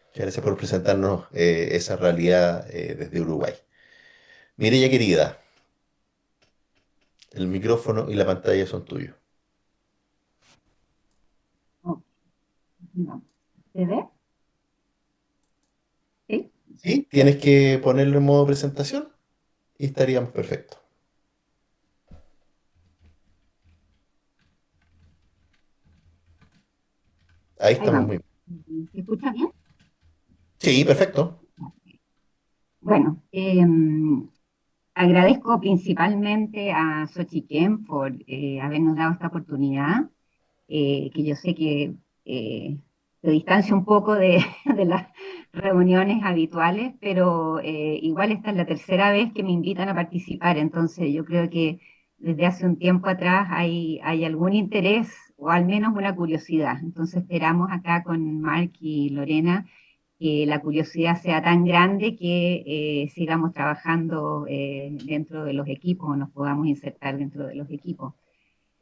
Muchas gracias por presentarnos esa realidad desde Uruguay. Mireya querida, el micrófono y la pantalla son tuyos. Ok, no. ¿Se ve? ¿Sí? ¿Sí? Tienes que ponerlo en modo presentación y estaríamos perfectos. Ahí Ahí estamos vamos. muy bien. ¿Se escucha bien? Sí, perfecto. Bueno, agradezco principalmente a Xochiquén por habernos dado esta oportunidad, que yo sé que se distancia un poco de, de las reuniones habituales, pero igual esta es la tercera vez que me invitan a participar, entonces yo creo que desde hace un tiempo atrás hay algún interés o al menos una curiosidad. Entonces esperamos acá con Marc y Lorena que la curiosidad sea tan grande que sigamos trabajando dentro de los equipos o nos podamos insertar dentro de los equipos.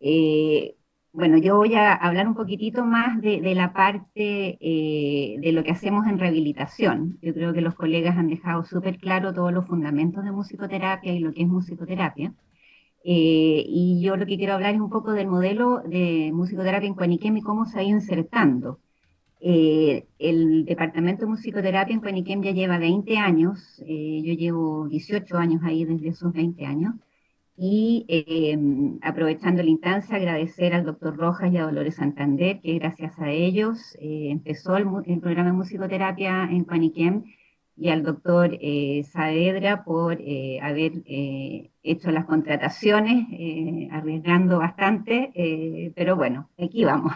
Eh, Bueno, yo voy a hablar un poquitito más de la parte de lo que hacemos en rehabilitación. Yo creo que los colegas han dejado súper claro todos los fundamentos de musicoterapia y lo que es musicoterapia. Y yo lo que quiero hablar es un poco del modelo de musicoterapia en Cuaniquem y cómo se ha ido insertando. El departamento de musicoterapia en Cuaniquem ya lleva 20 años, yo llevo 18 años ahí desde esos 20 años, y aprovechando la instancia, agradecer al doctor Rojas y a Dolores Santander, que gracias a ellos empezó el programa de musicoterapia en Cuaniquem, y al doctor Saavedra por haber hecho las contrataciones, arriesgando bastante, pero bueno, aquí vamos.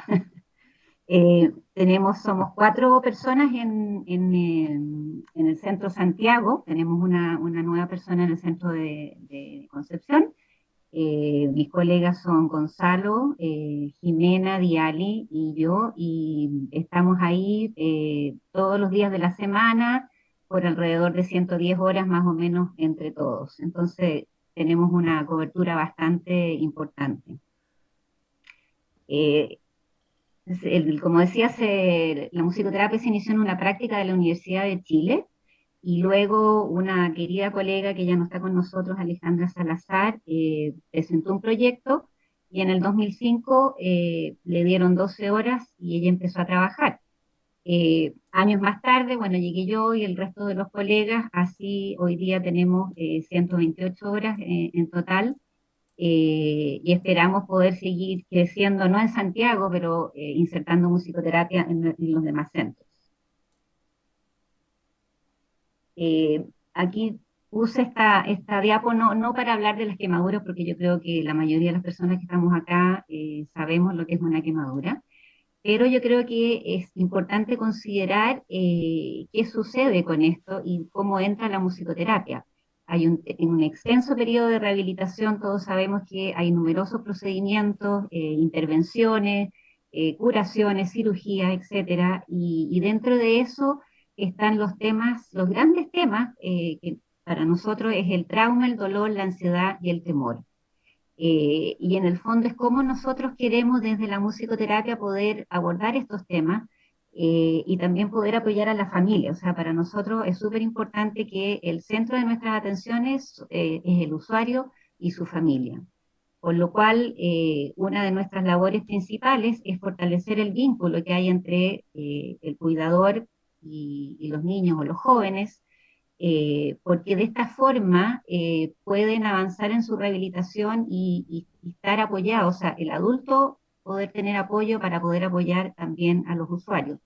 Somos 4 personas en el centro Santiago, tenemos una nueva persona en el centro de Concepción. Mis colegas son Gonzalo, Jimena, Diali y yo, y estamos ahí todos los días de la semana por alrededor de 110 horas más o menos entre todos. Entonces tenemos una cobertura bastante importante. Eh, Como decía, la musicoterapia se inició en una práctica de la Universidad de Chile y luego una querida colega que ya no está con nosotros, Alejandra Salazar, presentó un proyecto y en el 2005 le dieron 12 horas y ella empezó a trabajar. Años más tarde, bueno, llegué yo y el resto de los colegas, así hoy día tenemos 128 horas en total, y esperamos poder seguir creciendo, no en Santiago, pero insertando musicoterapia en los demás centros. Aquí puse esta diapo no para hablar de las quemaduras, porque yo creo que la mayoría de las personas que estamos acá sabemos lo que es una quemadura, pero yo creo que es importante considerar qué sucede con esto y cómo entra la musicoterapia. En un extenso periodo de rehabilitación, todos sabemos que hay numerosos procedimientos, intervenciones, curaciones, cirugías, etcétera, y dentro de eso están los temas, los grandes temas que para nosotros es el trauma, el dolor, la ansiedad y el temor. Y en el fondo es cómo nosotros queremos desde la musicoterapia poder abordar estos temas y también poder apoyar a la familia. O sea, para nosotros es súper importante que el centro de nuestras atenciones es el usuario y su familia. Por lo cual, una de nuestras labores principales es fortalecer el vínculo que hay entre el cuidador y los niños o los jóvenes, porque de esta forma pueden avanzar en su rehabilitación y estar apoyados, o sea, el adulto poder tener apoyo para poder apoyar también a los usuarios.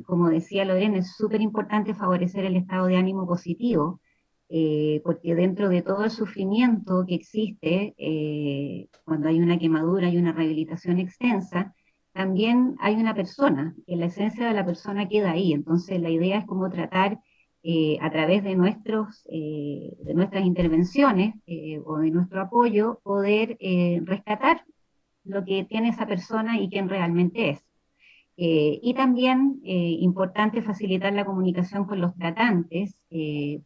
Como decía Lorena, es súper importante favorecer el estado de ánimo positivo, porque dentro de todo el sufrimiento que existe, cuando hay una quemadura y una rehabilitación extensa, también hay una persona, la esencia de la persona queda ahí. Entonces la idea es como tratar a través de nuestras intervenciones o de nuestro apoyo, poder rescatar lo que tiene esa persona y quién realmente es. Y también importante facilitar la comunicación con los tratantes,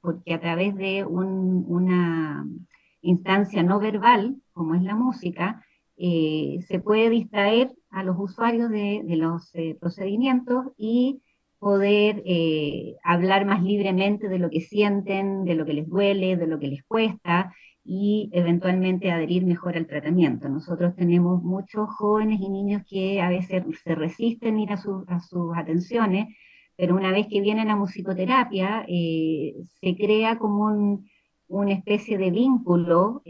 porque a través de una instancia no verbal, como es la música, se puede distraer a los usuarios de los procedimientos y poder hablar más libremente de lo que sienten, de lo que les duele, de lo que les cuesta, y eventualmente adherir mejor al tratamiento. Nosotros tenemos muchos jóvenes y niños que a veces se resisten a ir a sus atenciones, pero una vez que viene la musicoterapia, se crea como una especie de vínculo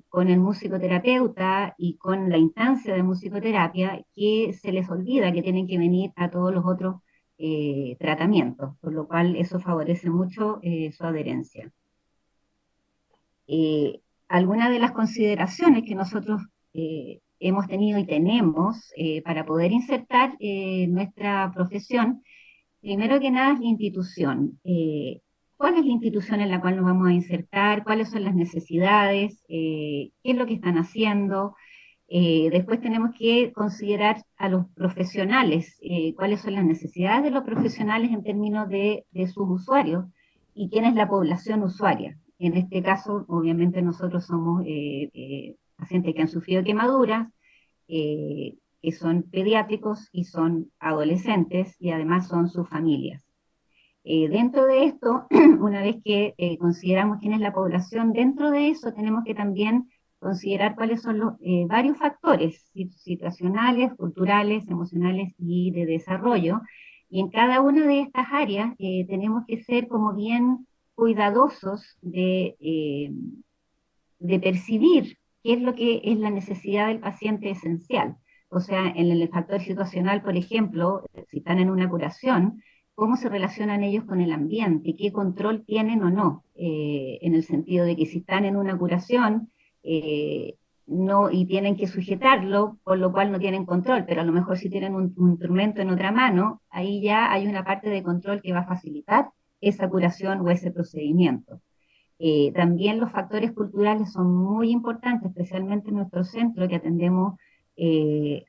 con el musicoterapeuta y con la instancia de musicoterapia, que se les olvida que tienen que venir a todos los otros tratamientos, por lo cual eso favorece mucho su adherencia. Algunas de las consideraciones que nosotros hemos tenido y tenemos para poder insertar nuestra profesión, primero que nada es la institución. ¿Cuál es la institución en la cual nos vamos a insertar? ¿Cuáles son las necesidades? ¿Qué es lo que están haciendo? Después tenemos que considerar a los profesionales, cuáles son las necesidades de los profesionales en términos de sus usuarios y quién es la población usuaria. En este caso, obviamente nosotros somos pacientes que han sufrido quemaduras, que son pediátricos y son adolescentes y además son sus familias. Dentro de esto, una vez que consideramos quién es la población, dentro de eso tenemos que también considerar cuáles son los varios factores situacionales, culturales, emocionales y de desarrollo. Y en cada una de estas áreas tenemos que ser como bien cuidadosos de percibir qué es lo que es la necesidad del paciente esencial. O sea, en el factor situacional, por ejemplo, si están en una curación, cómo se relacionan ellos con el ambiente, qué control tienen o no, en el sentido de que si están en una curación eh, no, y tienen que sujetarlo, por lo cual no tienen control, pero a lo mejor si tienen un instrumento en otra mano, ahí ya hay una parte de control que va a facilitar esa curación o ese procedimiento. También los factores culturales son muy importantes, especialmente en nuestro centro, que atendemos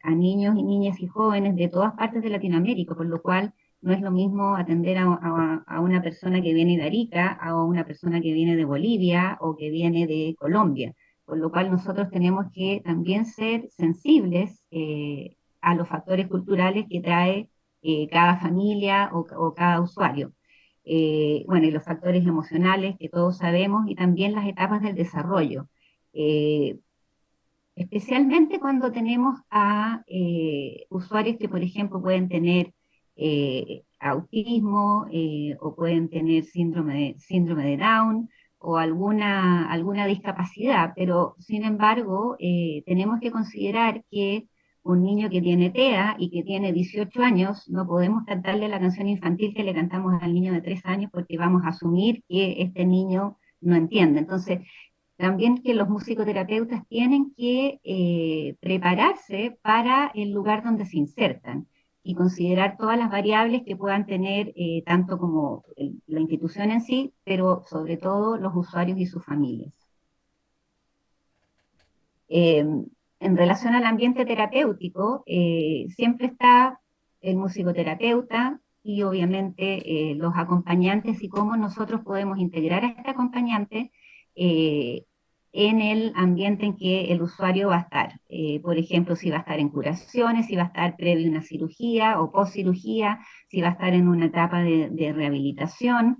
a niños y niñas y jóvenes de todas partes de Latinoamérica, por lo cual no es lo mismo atender a una persona que viene de Arica, a una persona que viene de Bolivia o que viene de Colombia, por lo cual nosotros tenemos que también ser sensibles a los factores culturales que trae cada familia o cada usuario. Bueno, y los factores emocionales que todos sabemos, y también las etapas del desarrollo. Eh, Especialmente cuando tenemos a usuarios que, por ejemplo, pueden tener autismo o pueden tener síndrome de Down o alguna discapacidad, pero sin embargo tenemos que considerar que un niño que tiene TEA y que tiene 18 años, no podemos cantarle la canción infantil que le cantamos al niño de 3 años porque vamos a asumir que este niño no entiende. Entonces, también que los musicoterapeutas tienen que prepararse para el lugar donde se insertan y considerar todas las variables que puedan tener, tanto como la institución en sí, pero sobre todo los usuarios y sus familias. Eh, en relación al ambiente terapéutico, siempre está el musicoterapeuta y obviamente los acompañantes y cómo nosotros podemos integrar a este acompañante eh, en el ambiente en que el usuario va a estar. Por ejemplo, si va a estar en curaciones, si va a estar previo a una cirugía o post cirugía, si va a estar en una etapa de rehabilitación.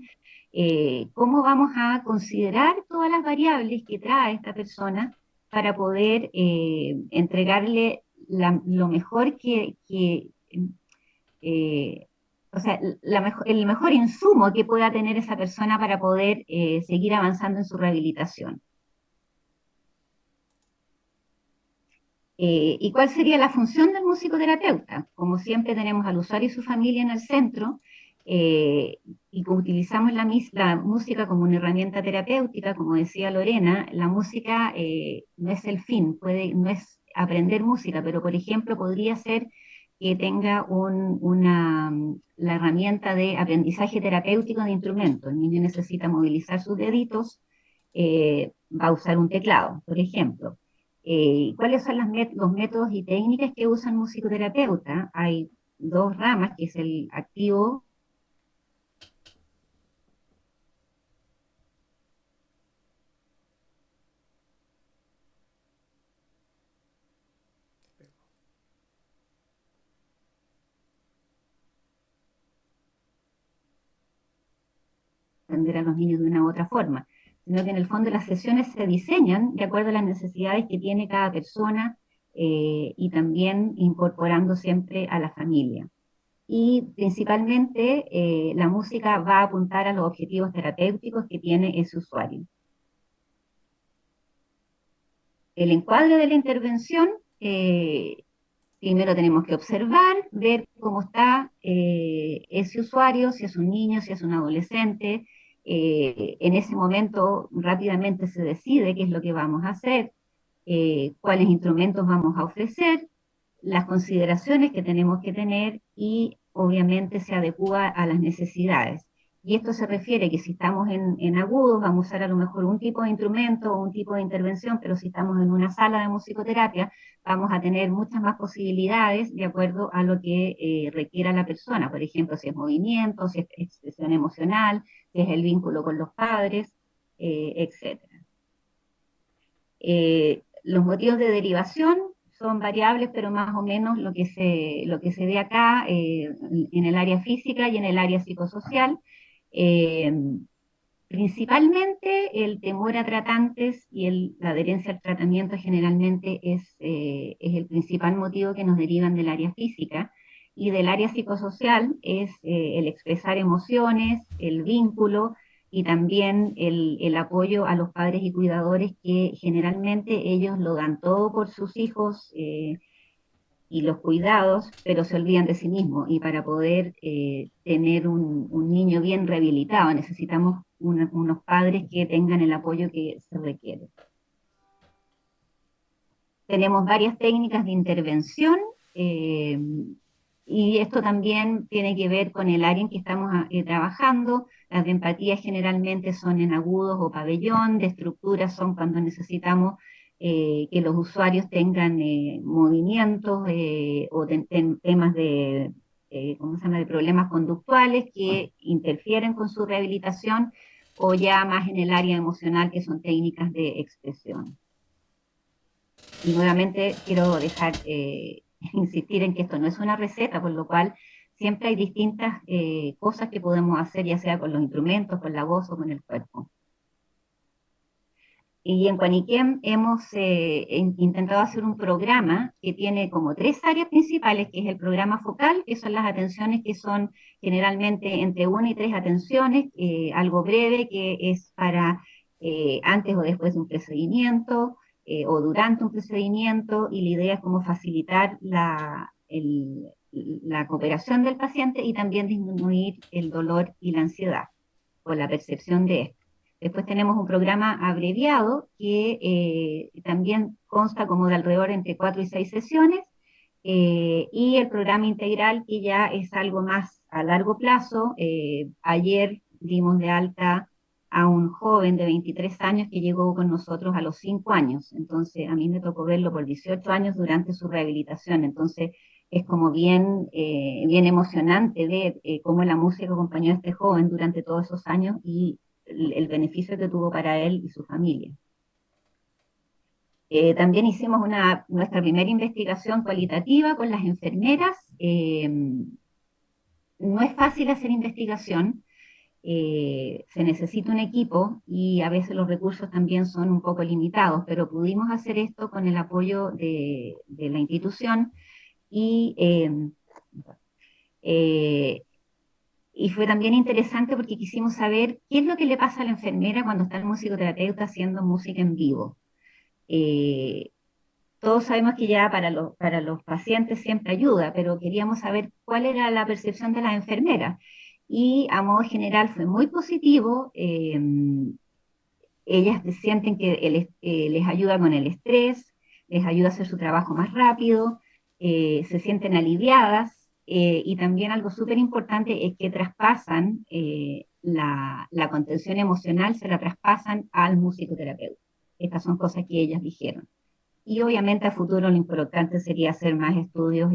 ¿Cómo vamos a considerar todas las variables que trae esta persona para poder entregarle lo mejor eh, o sea, el mejor insumo que pueda tener esa persona para poder seguir avanzando en su rehabilitación? ¿Y cuál sería la función del musicoterapeuta? Como siempre tenemos al usuario y su familia en el centro, eh, y como utilizamos la música como una herramienta terapéutica, como decía Lorena, la música no es el fin, no es aprender música, pero por ejemplo podría ser que tenga la herramienta de aprendizaje terapéutico de instrumentos. El niño necesita movilizar sus deditos, va a usar un teclado, por ejemplo. ¿Cuáles son los métodos y técnicas que usa el musicoterapeuta? Hay dos ramas, que es el activo. Atender a los niños de una u otra forma, sino que en el fondo las sesiones se diseñan de acuerdo a las necesidades que tiene cada persona y también incorporando siempre a la familia. Y principalmente la música va a apuntar a los objetivos terapéuticos que tiene ese usuario. El encuadre de la intervención, primero tenemos que observar, ver cómo está ese usuario, si es un niño, si es un adolescente. En ese momento rápidamente se decide qué es lo que vamos a hacer, cuáles instrumentos vamos a ofrecer, las consideraciones que tenemos que tener y obviamente se adecúa a las necesidades. Y esto se refiere que si estamos en agudos, vamos a usar a lo mejor un tipo de instrumento o un tipo de intervención, pero si estamos en una sala de musicoterapia, vamos a tener muchas más posibilidades de acuerdo a lo que requiera la persona. Por ejemplo, si es movimiento, si es expresión emocional, si es el vínculo con los padres, etc. Los motivos de derivación son variables, pero más o menos lo que se ve acá en el área física y en el área psicosocial. eh, Principalmente el temor a tratantes y la adherencia al tratamiento generalmente es el principal motivo que nos derivan del área física, y del área psicosocial es el expresar emociones, el vínculo y también el apoyo a los padres y cuidadores, que generalmente ellos lo dan todo por sus hijos y los cuidados, pero se olvidan de sí mismos. Y para poder tener un niño bien rehabilitado necesitamos unos padres que tengan el apoyo que se requiere. Tenemos varias técnicas de intervención, eh, y esto también tiene que ver con el área en que estamos trabajando. Las de empatía generalmente son en agudos o pabellón, de estructuras son cuando necesitamos que los usuarios tengan movimientos o temas de, ¿cómo se llama?, de problemas conductuales que interfieren con su rehabilitación, o ya más en el área emocional, que son técnicas de expresión. Y nuevamente quiero insistir en que esto no es una receta, por lo cual siempre hay distintas cosas que podemos hacer, ya sea con los instrumentos, con la voz o con el cuerpo. Y en Quaniquem hemos intentado hacer un programa que tiene como 3 áreas principales, que es el programa focal, que son las atenciones que son generalmente entre 1 y 3 atenciones, algo breve, que es para antes o después de un procedimiento, o durante un procedimiento, y la idea es como facilitar la cooperación del paciente y también disminuir el dolor y la ansiedad, o la percepción de esto. Después tenemos un programa abreviado que también consta como de alrededor entre 4 y 6 sesiones, y el programa integral, que ya es algo más a largo plazo. Ayer dimos de alta a un joven de 23 años que llegó con nosotros a los 5 años, entonces a mí me tocó verlo por 18 años durante su rehabilitación, entonces es como bien emocionante ver cómo la música acompañó a este joven durante todos esos años y el beneficio que tuvo para él y su familia. También hicimos nuestra primera investigación cualitativa con las enfermeras. No es fácil hacer investigación, se necesita un equipo y a veces los recursos también son un poco limitados, pero pudimos hacer esto con el apoyo de la institución, y eh, y fue también interesante porque quisimos saber qué es lo que le pasa a la enfermera cuando está el musicoterapeuta haciendo música en vivo. Eh, Todos sabemos que ya para los pacientes siempre ayuda, pero queríamos saber cuál era la percepción de las enfermeras. Y a modo general fue muy positivo. Ellas sienten que les ayuda con el estrés, les ayuda a hacer su trabajo más rápido, se sienten aliviadas, y también algo súper importante es que traspasan la contención emocional, se la traspasan al musicoterapeuta. Estas son cosas que ellas dijeron. Y obviamente a futuro lo importante sería hacer más estudios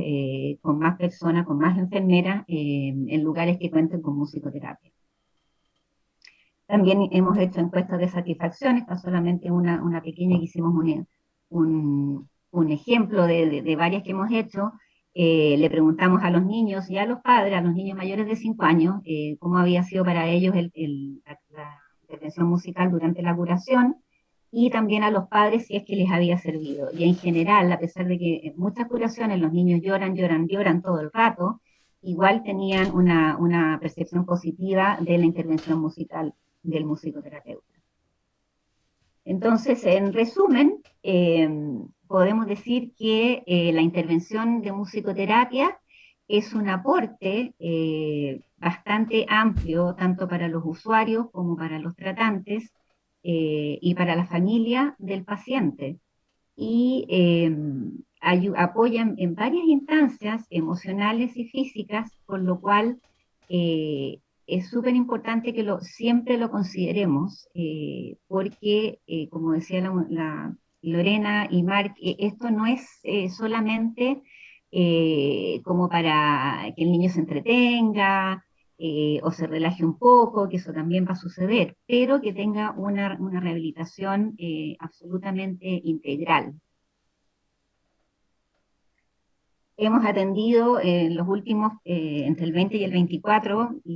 con más personas, con más enfermeras, en lugares que cuenten con musicoterapia. También hemos hecho encuestas de satisfacción. Esta solamente una pequeña, que hicimos un ejemplo de varias que hemos hecho. Le preguntamos a los niños y a los padres, a los niños mayores de 5 años, cómo había sido para ellos la intervención musical durante la curación, y también a los padres si es que les había servido. Y en general, a pesar de que en muchas curaciones los niños lloran, lloran, lloran todo el rato, igual tenían una percepción positiva de la intervención musical del musicoterapeuta. Entonces, en resumen, podemos decir que la intervención de musicoterapia es un aporte bastante amplio, tanto para los usuarios como para los tratantes, y para la familia del paciente. Y apoyan en varias instancias emocionales y físicas, por lo cual es súper importante que siempre lo consideremos, porque, como decía la Lorena y Marc, esto no es solamente como para que el niño se entretenga o se relaje un poco, que eso también va a suceder, pero que tenga una rehabilitación absolutamente integral. hemos atendido en los últimos, entre el 20 y el 24, y